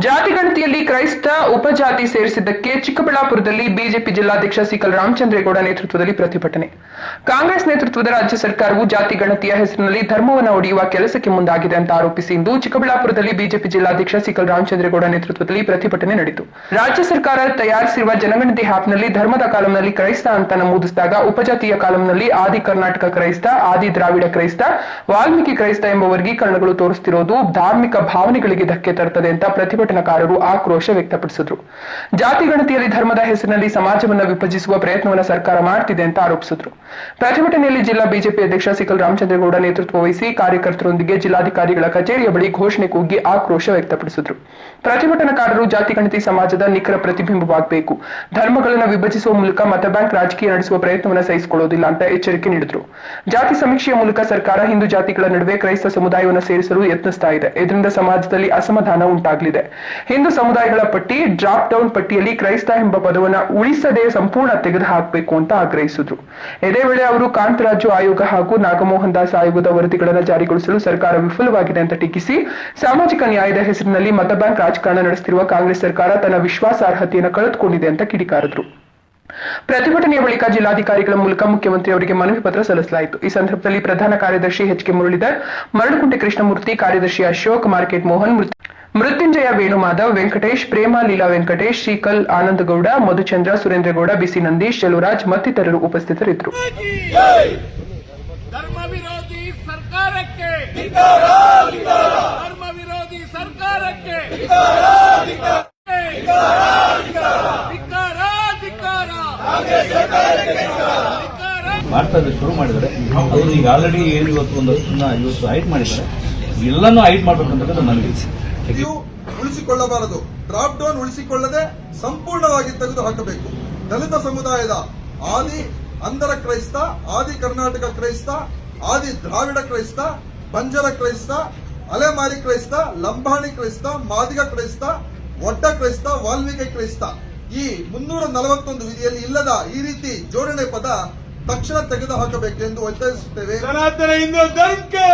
ಜಾತಿಗಣತಿಯಲ್ಲಿ ಕ್ರೈಸ್ತ ಉಪಜಾತಿ ಸೇರಿಸಿದ್ದಕ್ಕೆ ಚಿಕ್ಕಬಳ್ಳಾಪುರದಲ್ಲಿ ಬಿಜೆಪಿ ಜಿಲ್ಲಾಧ್ಯಕ್ಷ ಸಿಕಲ್ ರಾಮಚಂದ್ರೇಗೌಡ ನೇತೃತ್ವದಲ್ಲಿ ಪ್ರತಿಭಟನೆ. ಕಾಂಗ್ರೆಸ್ ನೇತೃತ್ವದ ರಾಜ್ಯ ಸರ್ಕಾರವು ಜಾತಿ ಗಣತಿಯ ಹೆಸರಿನಲ್ಲಿ ಧರ್ಮವನ್ನು ಒಡೆಯುವ ಕೆಲಸಕ್ಕೆ ಮುಂದಾಗಿದೆ ಅಂತ ಆರೋಪಿಸಿ ಇಂದು ಚಿಕ್ಕಬಳ್ಳಾಪುರದಲ್ಲಿ ಬಿಜೆಪಿ ಜಿಲ್ಲಾಧ್ಯಕ್ಷ ಸಿಕಲ್ ರಾಮಚಂದ್ರೇಗೌಡ ನೇತೃತ್ವದಲ್ಲಿ ಪ್ರತಿಭಟನೆ ನಡೆಯಿತು. ರಾಜ್ಯ ಸರ್ಕಾರ ತಯಾರಿಸಿರುವ ಜನಗಣತಿ ಆಪ್ನಲ್ಲಿ ಧರ್ಮದ ಕಾಲಂನಲ್ಲಿ ಕ್ರೈಸ್ತ ಅಂತ ನಮೂದಿಸಿದಾಗ ಉಪಜಾತಿಯ ಕಾಲಂನಲ್ಲಿ ಆದಿ ಕರ್ನಾಟಕ ಕ್ರೈಸ್ತ, ಆದಿ ದ್ರಾವಿಡ ಕ್ರೈಸ್ತ, ವಾಲ್ಮೀಕಿ ಕ್ರೈಸ್ತ ಎಂಬ ವರ್ಗೀಕರಣಗಳು ತೋರಿಸುತ್ತಿರುವುದು ಧಾರ್ಮಿಕ ಭಾವನೆಗಳಿಗೆ ಧಕ್ಕೆ ತರುತ್ತದೆ ಅಂತ ಪ್ರತಿಭಟನಾಕಾರರು ಆಕ್ರೋಶ ವ್ಯಕ್ತಪಡಿಸಿದರು. ಜಾತಿ ಗಣತಿಯಲ್ಲಿ ಧರ್ಮದ ಹೆಸರಿನಲ್ಲಿ ಸಮಾಜವನ್ನು ವಿಭಜಿಸುವ ಪ್ರಯತ್ನವನ್ನು ಸರ್ಕಾರ ಮಾಡುತ್ತಿದೆ ಅಂತ ಆರೋಪಿಸಿದರು. ಪ್ರತಿಭಟನೆಯಲ್ಲಿ ಜಿಲ್ಲಾ ಬಿಜೆಪಿ ಅಧ್ಯಕ್ಷ ಸಿಕಲ್ ರಾಮಚಂದ್ರೇಗೌಡ ನೇತೃತ್ವ ವಹಿಸಿ ಕಾರ್ಯಕರ್ತರೊಂದಿಗೆ ಜಿಲ್ಲಾಧಿಕಾರಿಗಳ ಕಚೇರಿಯ ಬಳಿ ಘೋಷಣೆ ಕೂಗಿ ಆಕ್ರೋಶ ವ್ಯಕ್ತಪಡಿಸಿದರು. ಪ್ರತಿಭಟನಾಕಾರರು ಜಾತಿ ಗಣತಿ ಸಮಾಜದ ನಿಖರ ಪ್ರತಿಬಿಂಬವಾಗಬೇಕು, ಧರ್ಮಗಳನ್ನು ವಿಭಜಿಸುವ ಮೂಲಕ ಮತ ಬ್ಯಾಂಕ್ ರಾಜಕೀಯ ನಡೆಸುವ ಪ್ರಯತ್ನವನ್ನು ಸಹಿಸಿಕೊಳ್ಳುವುದಿಲ್ಲ ಅಂತ ಎಚ್ಚರಿಕೆ ನೀಡಿದರು. ಜಾತಿ ಸಮೀಕ್ಷೆಯ ಮೂಲಕ ಸರ್ಕಾರ ಹಿಂದೂ ಜಾತಿಗಳ ನಡುವೆ ಕ್ರೈಸ್ತ ಸಮುದಾಯವನ್ನು ಸೇರಿಸಲು ಯತ್ನಿಸ್ತಾ ಇದೆ. ಇದರಿಂದ ಸಮಾಜದಲ್ಲಿ ಅಸಮಾಧಾನ ಉಂಟಾಗಲಿದೆ. ಹಿಂದೂ ಸಮುದಾಯಗಳ ಪಟ್ಟಿ ಡ್ರಾಪ್ ಡೌನ್ ಪಟ್ಟಿಯಲ್ಲಿ ಕ್ರೈಸ್ತ ಎಂಬ ಪದವನ್ನು ಉಳಿಸದೆ ಸಂಪೂರ್ಣ ತೆಗೆದುಹಾಕಬೇಕು ಅಂತ ಆಗ್ರಹಿಸಿದ್ರು. ಇದೇ ವೇಳೆ ಅವರು ಕಾಂತರಾಜು ಆಯೋಗ ಹಾಗೂ ನಾಗಮೋಹನ್ ದಾಸ್ ಆಯೋಗದ ವರದಿಗಳನ್ನು ಜಾರಿಗೊಳಿಸಲು ಸರ್ಕಾರ ವಿಫಲವಾಗಿದೆ ಅಂತ ಟೀಕಿಸಿ ಸಾಮಾಜಿಕ ನ್ಯಾಯದ ಹೆಸರಿನಲ್ಲಿ ಮತ ಬ್ಯಾಂಕ್ ರಾಜಕಾರಣ ನಡೆಸುತ್ತಿರುವ ಕಾಂಗ್ರೆಸ್ ಸರ್ಕಾರ ತನ್ನ ವಿಶ್ವಾಸಾರ್ಹತೆಯನ್ನು ಕಳೆದುಕೊಂಡಿದೆ ಅಂತ ಕಿಡಿಕಾರಿದ್ರು. ಪ್ರತಿಭಟನೆಯ ಬಳಿಕ ಜಿಲ್ಲಾಧಿಕಾರಿಗಳ ಮೂಲಕ ಮುಖ್ಯಮಂತ್ರಿ ಅವರಿಗೆ ಮನವಿ ಪತ್ರ ಸಲ್ಲಿಸಲಾಯಿತು. ಈ ಸಂದರ್ಭದಲ್ಲಿ ಪ್ರಧಾನ ಕಾರ್ಯದರ್ಶಿ ಎಚ್.ಕೆ. ಮುರಳೀಧರ್, ಮರಳುಕುಂಟೆ ಕೃಷ್ಣಮೂರ್ತಿ, ಕಾರ್ಯದರ್ಶಿ ಅಶೋಕ್, ಮಾರ್ಕೆಟ್ ಮೋಹನ್, ಮೃತ್ಯುಂಜಯ ವೇಣುಮಾಧವ್, ವೆಂಕಟೇಶ್, ಪ್ರೇಮ ಲೀಲಾ ವೆಂಕಟೇಶ್, ಶ್ರೀಕಲ್ ಆನಂದಗೌಡ, ಮಧುಚಂದ್ರ, ಸುರೇಂದ್ರಗೌಡ, ಬಿಸಿ ನಂದೀಶ್, ಚಲುರಾಜ್ ಮತ್ತಿತರರು ಉಪಸ್ಥಿತರಿದ್ದರು. ಮಾಡ್ತಾ ಶುರು ಮಾಡಿದ್ದಾರೆ. ಅವರು ಈಗ ಆಲ್ರೆಡಿ ಏನು ಇವತ್ತು ಹೈಟ್ ಮಾಡಿದ್ದಾರೆ. ಎಲ್ಲನೂ ಹೈಟ್ ಮಾಡಬೇಕಂತ ನನಗೆ ಉಳಿಸಿಕೊಳ್ಳಬಾರದು. ಡ್ರಾಪ್ ಡೌನ್ ಉಳಿಸಿಕೊಳ್ಳದೆ ಸಂಪೂರ್ಣವಾಗಿ ತೆಗೆದು ಹಾಕಬೇಕು. ದಲಿತ ಸಮುದಾಯದ ಆದಿ ಅಂಧರ ಕ್ರೈಸ್ತ, ಆದಿ ಕರ್ನಾಟಕ ಕ್ರೈಸ್ತ, ಆದಿ ದ್ರಾವಿಡ ಕ್ರೈಸ್ತ, ಬಂಜರ ಕ್ರೈಸ್ತ, ಅಲೆಮಾರಿ ಕ್ರೈಸ್ತ, ಲಂಬಾಣಿ ಕ್ರೈಸ್ತ, ಮಾದಿಗ ಕ್ರೈಸ್ತ, ಒಡ್ಡ ಕ್ರೈಸ್ತ, ವಾಲ್ಮೀಕಿ ಕ್ರೈಸ್ತ ಈ 341 ವಿಧಿಯಲ್ಲಿ ಇಲ್ಲದ ಈ ರೀತಿ ಜೋಡಣೆ ಪದ ತಕ್ಷಣ ತೆಗೆದು ಹಾಕಬೇಕು ಎಂದು ಒತ್ತಾಯಿಸುತ್ತೇವೆ. ಸನಾತನ ಹಿಂದೂ ಧರ್ಮಕ್ಕೆ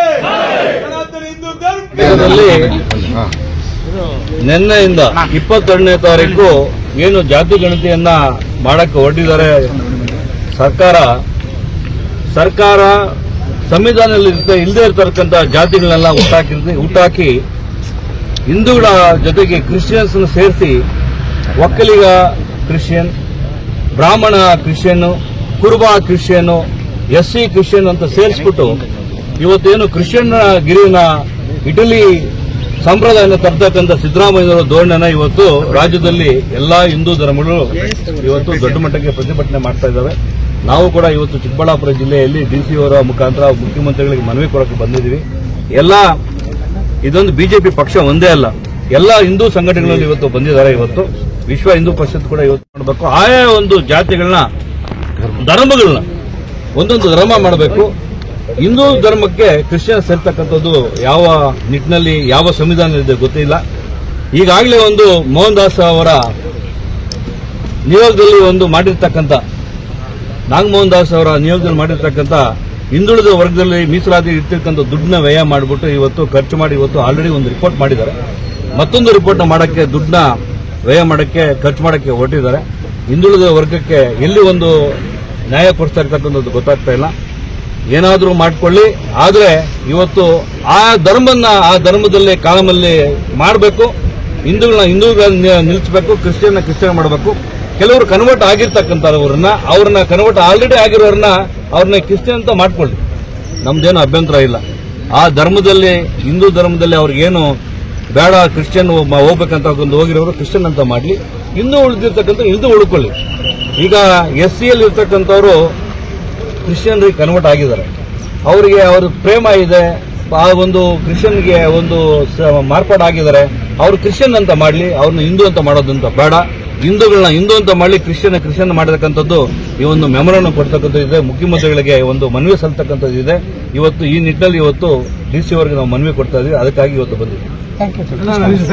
ನಿನ್ನೆಯಿಂದ 22ನೇ ತಾರೀಕು ಏನು ಜಾತಿ ಗಣತಿಯನ್ನ ಮಾಡಕ್ಕೆ ಹೊರಟಿದ್ದಾರೆ ಸರ್ಕಾರ ಸಂವಿಧಾನದಲ್ಲಿ ಇಲ್ಲದೆ ಇರತಕ್ಕಂಥ ಜಾತಿಗಳನ್ನೆಲ್ಲ ಹುಟ್ಟಾಕಿ ಹಿಂದೂಗಳ ಜೊತೆಗೆ ಕ್ರಿಶ್ಚಿಯನ್ಸ್ ಸೇರಿಸಿ ಒಕ್ಕಲಿಗ ಕ್ರಿಶ್ಚಿಯನ್, ಬ್ರಾಹ್ಮಣ ಕ್ರಿಶ್ಚಿಯನ್, ಕುರುಬ ಕ್ರಿಶ್ಚಿಯನ್, ಎಸ್ಸಿ ಕ್ರಿಶ್ಚಿಯನ್ ಅಂತ ಸೇರಿಸ್ಬಿಟ್ಟು ಇವತ್ತೇನು ಕ್ರಿಶ್ಚಿಯನ್ ಗಿರಿನ ಇಟಲಿ ಸಂಪ್ರದಾಯನ ತರ್ತಕ್ಕಂಥ ಸಿದ್ದರಾಮಯ್ಯನವರ ಧೋರಣೆನ ಇವತ್ತು ರಾಜ್ಯದಲ್ಲಿ ಎಲ್ಲಾ ಹಿಂದೂ ಧರ್ಮಗಳು ಇವತ್ತು ದೊಡ್ಡ ಮಟ್ಟಕ್ಕೆ ಪ್ರತಿಭಟನೆ ಮಾಡ್ತಾ ಇದ್ದಾವೆ. ನಾವು ಕೂಡ ಇವತ್ತು ಚಿಕ್ಕಬಳ್ಳಾಪುರ ಜಿಲ್ಲೆಯಲ್ಲಿ ಡಿಸಿ ಅವರ ಮುಖಾಂತರ ಮುಖ್ಯಮಂತ್ರಿಗಳಿಗೆ ಮನವಿ ಕೊಡಕ್ಕೆ ಬಂದಿದ್ದೀವಿ. ಇದೊಂದು ಬಿಜೆಪಿ ಪಕ್ಷ ಒಂದೇ ಅಲ್ಲ, ಎಲ್ಲಾ ಹಿಂದೂ ಸಂಘಟನೆಗಳಲ್ಲಿ ಇವತ್ತು ಬಂದಿದ್ದಾರೆ. ಇವತ್ತು ವಿಶ್ವ ಹಿಂದೂ ಪರಿಷತ್ ಕೂಡ ಇವತ್ತು ಮಾಡಬೇಕು. ಆಯಾ ಒಂದು ಜಾತಿಗಳನ್ನ ಧರ್ಮಗಳನ್ನ ಒಂದೊಂದು ಧರ್ಮ ಮಾಡಬೇಕು. ಹಿಂದೂ ಧರ್ಮಕ್ಕೆ ಕ್ರಿಶ್ಚಿಯನ್ ಸೇರ್ತಕ್ಕಂಥದ್ದು ಯಾವ ನಿಟ್ಟಿನಲ್ಲಿ ಯಾವ ಸಂವಿಧಾನವಿದೆ ಗೊತ್ತಿಲ್ಲ. ಈಗಾಗಲೇ ಒಂದು ಮೋಹನ್ ದಾಸ್ ಅವರ ನಿಯೋಗದಲ್ಲಿ ನಾಗಮೋಹನ್ ದಾಸ್ ಅವರ ನಿಯೋಗದಲ್ಲಿ ಮಾಡಿರ್ತಕ್ಕಂಥ ಹಿಂದುಳಿದ ವರ್ಗದಲ್ಲಿ ಮೀಸಲಾತಿ ಇರ್ತಕ್ಕಂಥ ದುಡ್ಡನ್ನ ವ್ಯಯ ಮಾಡಿಬಿಟ್ಟು ಇವತ್ತು ಖರ್ಚು ಮಾಡಿ ಇವತ್ತು ಆಲ್ರೆಡಿ ಒಂದು ರಿಪೋರ್ಟ್ ಮಾಡಿದ್ದಾರೆ. ಮತ್ತೊಂದು ರಿಪೋರ್ಟ್ ಮಾಡಕ್ಕೆ ದುಡ್ಡನ್ನ ವ್ಯಯ ಮಾಡಕ್ಕೆ ಖರ್ಚು ಮಾಡಕ್ಕೆ ಹೊರಟಿದ್ದಾರೆ. ಹಿಂದುಳಿದ ವರ್ಗಕ್ಕೆ ಎಲ್ಲಿ ಒಂದು ನ್ಯಾಯ ಕೊಡಿಸ್ತಾ ಇರ್ತಕ್ಕಂಥದ್ದು ಗೊತ್ತಾಗ್ತಾ ಇಲ್ಲ. ಏನಾದರೂ ಮಾಡಿಕೊಳ್ಳಿ, ಆದರೆ ಇವತ್ತು ಆ ಧರ್ಮದಲ್ಲಿ ಕಾಲಮಲ್ಲಿ ಮಾಡಬೇಕು. ಹಿಂದೂಗಳನ್ನ ನಿಲ್ಲಿಸಬೇಕು, ಕ್ರಿಶ್ಚಿಯನ್ ಮಾಡಬೇಕು. ಕೆಲವರು ಕನ್ವರ್ಟ್ ಆಗಿರ್ತಕ್ಕಂಥವ್ರನ್ನ ಕನ್ವರ್ಟ್ ಆಲ್ರೆಡಿ ಆಗಿರೋರನ್ನ ಅವ್ರನ್ನ ಕ್ರಿಶ್ಚಿಯನ್ ಅಂತ ಮಾಡ್ಕೊಳ್ಳಿ, ನಮ್ದೇನು ಅಭ್ಯಂತರ ಇಲ್ಲ. ಆ ಧರ್ಮದಲ್ಲಿ ಹಿಂದೂ ಧರ್ಮದಲ್ಲಿ ಅವ್ರಿಗೇನು ಬೇಡ ಕ್ರಿಶ್ಚಿಯನ್ ಹೋಗ್ಬೇಕಂತ ಹೋಗಿರೋರು ಕ್ರಿಶ್ಚಿಯನ್ ಅಂತ ಮಾಡಲಿ, ಹಿಂದೂ ಉಳಿದಿರ್ತಕ್ಕಂಥ ಹಿಂದೂ ಉಳ್ಕೊಳ್ಳಿ. ಈಗ SC-ಯಲ್ಲಿ ಇರ್ತಕ್ಕಂಥವ್ರು ಕ್ರಿಶ್ಚಿಯನ್ರಿಗೆ ಕನ್ವರ್ಟ್ ಆಗಿದ್ದಾರೆ. ಅವರಿಗೆ ಅವ್ರ ಪ್ರೇಮ ಇದೆ, ಆ ಒಂದು ಕ್ರಿಶ್ಚಿಯನ್ಗೆ ಒಂದು ಮಾರ್ಪಾಡಾಗಿದ್ದಾರೆ. ಅವರು ಕ್ರಿಶ್ಚಿಯನ್ ಅಂತ ಮಾಡಲಿ, ಅವ್ರನ್ನ ಹಿಂದೂ ಅಂತ ಮಾಡೋದಂತ ಬೇಡ. ಹಿಂದೂಗಳನ್ನ ಹಿಂದೂ ಅಂತ ಮಾಡಲಿ, ಕ್ರಿಶ್ಚಿಯನ್ ಮಾಡತಕ್ಕಂಥದ್ದು ಈ ಒಂದು ಮೆಮೊರನ್ನು ಕೊಡ್ತಕ್ಕಂಥದ್ದು ಇದೆ. ಮುಖ್ಯಮಂತ್ರಿಗಳಿಗೆ ಒಂದು ಮನವಿ ಸಲ್ತಕ್ಕಂಥದ್ದು ಇದೆ. ಇವತ್ತು ಈ ನಿಟ್ಟಿನಲ್ಲಿ ಇವತ್ತು DC ಅವರಿಗೆ ನಾವು ಮನವಿ ಕೊಡ್ತಾ ಇದ್ದೀವಿ. ಅದಕ್ಕಾಗಿ ಇವತ್ತು ಬಂದಿದ್ದೀವಿ.